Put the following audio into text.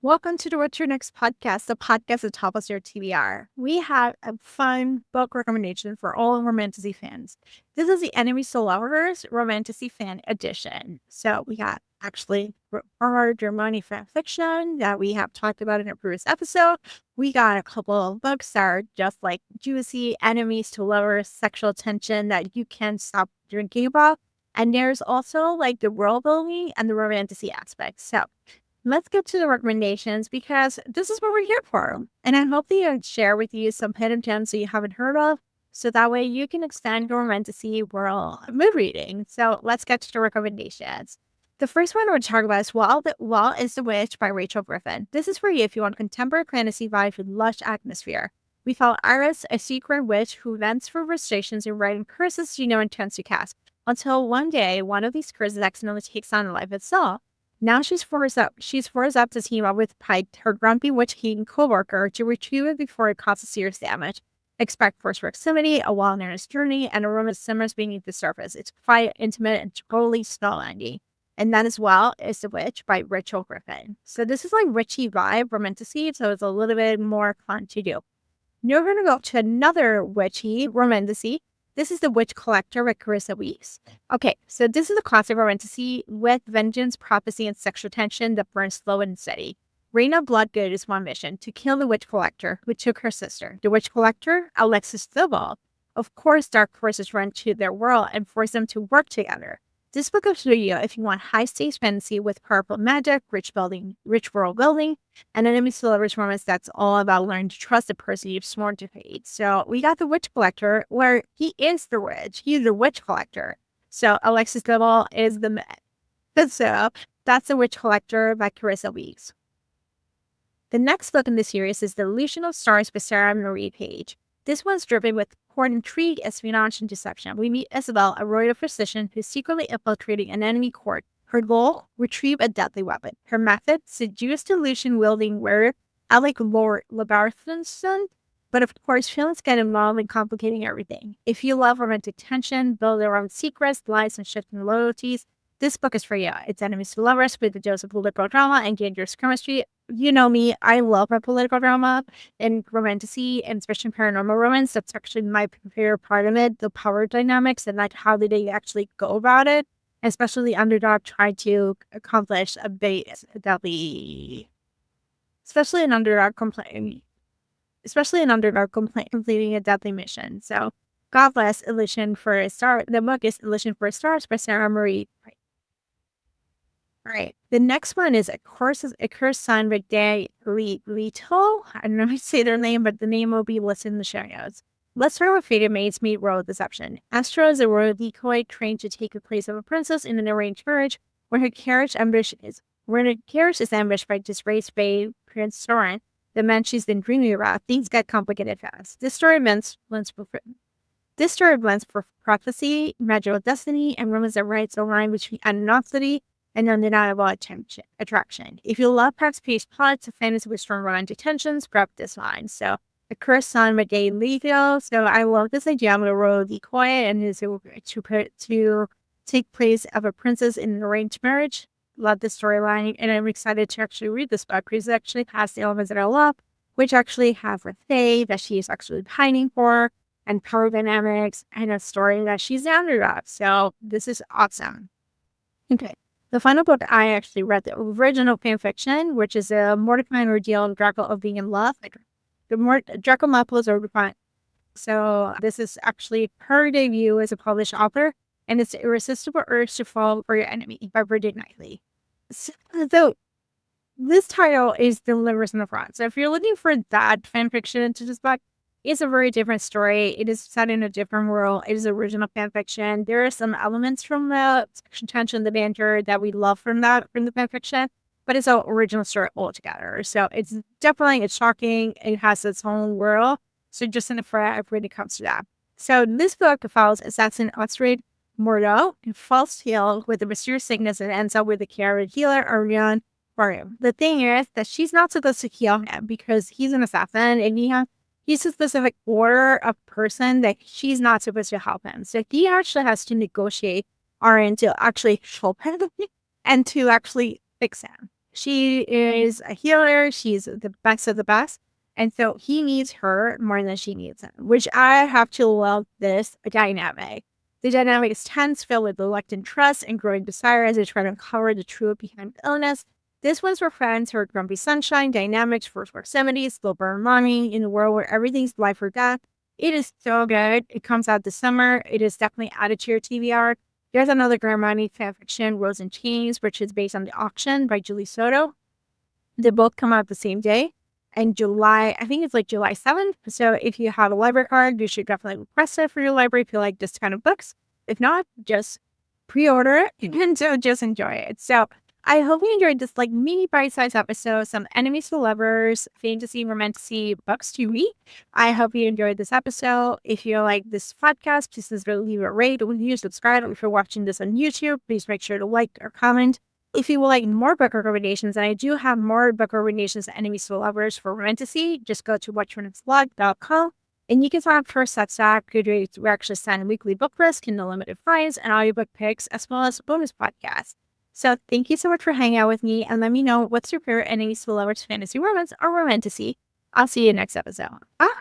Welcome to the What's Your Next podcast, the podcast that top us your TBR. We have a fun book recommendation for all romantasy fans. This is the Enemies to Lovers Romantasy Fan Edition. So we got actually our Dramione fan fiction that we have talked about in a previous episode. We got a couple of books that are just like juicy enemies to lovers, sexual tension that you can't stop drinking about. And there's also like the world building and the romantasy aspects. So let's get to the recommendations because this is what we're here for. And I hope that I share with you some hidden gems that you haven't heard of. So that way you can extend your romantasy world mood reading. So let's get to the recommendations. The first one we're talking about is Wall is the Witch by Rachel Griffin. This is for you if you want contemporary fantasy vibes with lush atmosphere. We follow Iris, a secret witch who vents for frustrations and writing curses she intends to cast. Until one day, one of these curses accidentally takes on life itself. Now she's forced up to team up with Pike, her grumpy witch-hating co-worker, to retrieve it before it causes serious damage. Expect forced proximity, a wilderness journey, and a room that simmers beneath the surface. It's quiet, intimate, and totally spellbinding. And that as well is The Witch by Rachel Griffin. So this is like witchy vibe, romantasy, so it's a little bit more fun to do. Now we're going to go to another witchy romantasy. This is The Witch Collector by Charissa. Okay, so this is a classic romantasy with vengeance, prophecy, and sexual tension that burns slow and steady. Raina Bloodgood is one mission, to kill the Witch Collector, who took her sister. The Witch Collector, Alexis Thibault. Of course, dark forces run to their world and force them to work together. This book is for you if you want high-stakes fantasy with powerful magic, rich world building, and enemies to lovers romance that's all about learning to trust the person you've sworn to hate. So we got the Witch Collector, where he is the witch. He's the Witch Collector. So Alexis Thibault is the man. So that's the Witch Collector by Charissa Weeks. The next book in the series is The Illusion of Stars by Sarah Marie Page. This one's driven with court intrigue, espionage, and deception. We meet Isabel, a royal physician who's secretly infiltrating an enemy court. Her goal, retrieve a deadly weapon. Her method, seduce delusion-wielding wearer Alec Lord Labarthenson. But of course, feelings get involved in complicating everything. If you love romantic tension, build your own secrets, lies, and shifting loyalties, this book is for you. It's enemies to lovers with a dose of political drama and dangerous chemistry. You know me, I love my political drama and romantasy, and especially paranormal romance. That's actually my favorite part of it, the power dynamics and like how did they actually go about it. Especially the underdog trying to accomplish a deadly, especially an underdog completing a deadly mission. So God bless Illusion for a Star. The book is Illusion for Stars by Sarah Marie. All right. The next one is A Cursed Son by Leitao. I don't know how to say their name, but the name will be listed in the show notes. Let's start with Fated Maids meet Royal Deception. Astra is a royal decoy trained to take the place of a princess in an arranged marriage when her carriage is ambushed by disgraced babe Prince Soren, the man she's been dreaming about. Things get complicated fast. This story blends for prophecy, magical destiny, and rumors that writes a line between animosity and undeniable attraction. If you love fast-paced plots of fantasy with strong romantic tensions, grab this line. So, A Cursed Son by Leitao. So I love this idea of a royal decoy and is to take place of a princess in an arranged marriage. Love this storyline, and I'm excited to actually read this book because it actually has the elements that I love, which actually have with Faye that she is actually pining for, and power dynamics, and a story that she's the underdog. So this is awesome. Okay. The final book I actually read, the original fanfiction, which is a Mordecai and Ordeal and Draco of Being in Love. Draco Malfoy's are. So this is actually her debut as a published author, and it's The Irresistible Urge to Fall for Your Enemy by Brigitte Knightley. So this title is Delivers in the Front. So if you're looking for that fanfiction into this book, it's a very different story. It is set in a different world. It is original fanfiction. There are some elements from the sexual tension, the banter that we love from the fanfiction, but it's an original story altogether. So it's shocking. It has its own world. So just in the front when it comes to that. So this book follows assassin Astrid Mordo in false tale with a mysterious sickness and ends up with the care of healer Orion Barium. The thing is that she's not supposed to heal him because he's an assassin and he's a specific order of person that she's not supposed to help him. So he actually has to negotiate Orion to actually help him and to actually fix him. She is a healer. She's the best of the best. And so he needs her more than she needs him, which I have to love this dynamic. The dynamic is tense, filled with reluctant trust and growing desire as they try to uncover the truth behind the illness. This one's for friends who are grumpy sunshine, dynamics for proximity, slow burn mommy in a world where everything's life or death. It is so good. It comes out this summer. It is definitely added to your TBR. There's another Dramione fanfiction, Rose and Chains, which is based on The Auction by Julie Soto. They both come out the same day. And July, I think it's like July 7th. So if you have a library card, you should definitely request it for your library if you like this kind of books. If not, just pre-order it and so just enjoy it. So I hope you enjoyed this like mini bite-sized episode, some enemies to lovers, fantasy, romantasy books to read. I hope you enjoyed this episode. If you like this podcast, please leave a rate, review, subscribe. If you're watching this on YouTube, please make sure to like or comment. If you would like more book recommendations, and I do have more book recommendations to enemies to lovers for romantasy, just go to watchromanceblog.com. And you can sign up for Substack. We actually send weekly book lists, Kindle Limited finds, and audiobook picks, as well as bonus podcasts. So thank you so much for hanging out with me, and let me know what's your favorite enemies to lovers, fantasy, romance, or romantasy. I'll see you next episode. Bye.